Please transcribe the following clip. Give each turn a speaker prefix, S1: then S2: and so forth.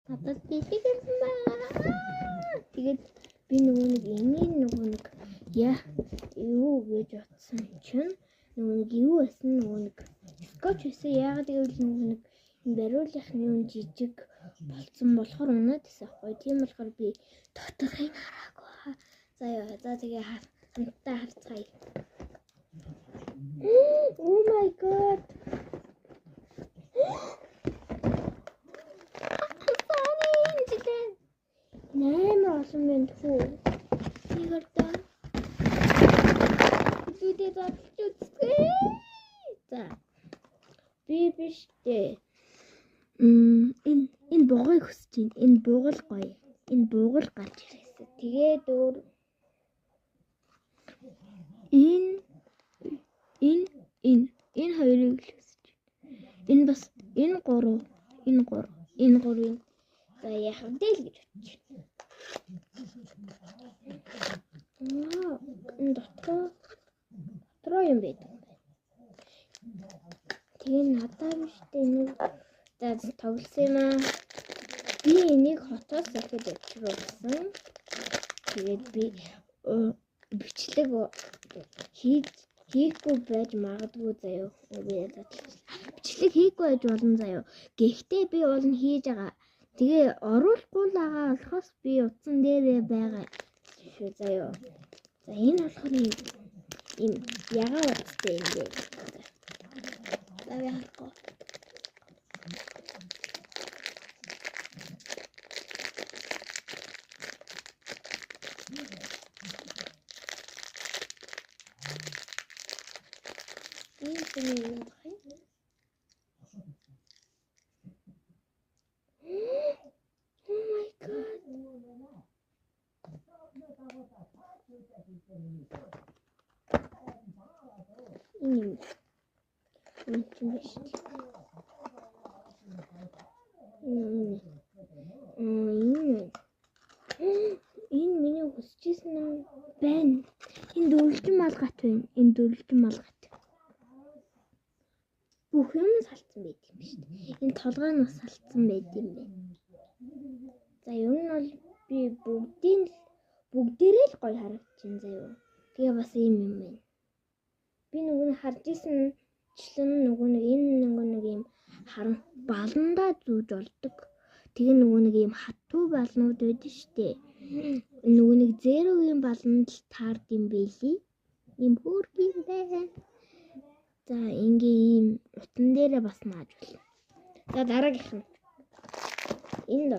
S1: Надад бэлтгэсэн байна. Тэгээд би нэг энийн нэг юу гэж бодсон чинь нэг юу байсан нэг скотч байсан. Яагаад гэвэл нэг бариулахны жижиг болцсон болохоор унаад байсан байхгүй. Тийм болохоор би доторхыг хараагүй. За тэгээ хамтдаа харцгаая. Oh my god. Наймаа олон байна хөө. Тийгэрдэ. Зүдээ зовчихгүй. За. Би биш дээ. Энэ буугыг хүсэж байна. Энэ буугал гоё. Энэ буугал гарч ирээсэ. Тэгээд өөр энэ хоёрыг л хүсэж байна. Энэ бас энэ гурав. За яах вэ гэж бодчих. Энэ дотроо юм байдаг. Тэгээ надад биш дээ. За тоглосон юм аа. Би энийг хотоос захид авчруулсан. Тэгээд би бичлэг хийхгүй байж магадгүй заяа. Бичлэг хийхгүй байж болно заяа. Гэхдээ би бол нь хийж байгаа. Тэгээ оруулахгүй л байгаа болохоос би утсан дээрээ байгаа шүү заяа. За энэ болохоор юм ягаа утастай юм бэ? За яахгүй. Энэ миний хүсчихсэн юм байна. Энэ дөрвөлжин малгат байна. Энэ дөрвөлжин малгат. Бүх юм салцсан байт юм шүү дээ. Энэ толгой нь бас салцсан байт юм байна. За ер нь бол би бүгдээрээ л гоё харагдчихээн заяа. Тэгээ бас ийм юм байна. Би нөгөө харж исэн члэн нөгөө нэг ийм харан баландаа зүүж олдог. Тэгээ нөгөө нэг ийм хатуу балнууд байдаг шүү дээ. Нөгөө нэг зерогийн баланд л таард юм байли. Ийм хөөрхөн байна. За ингийн ийм утан дээрээ бас нааж байна. За дараагийнх нь энэ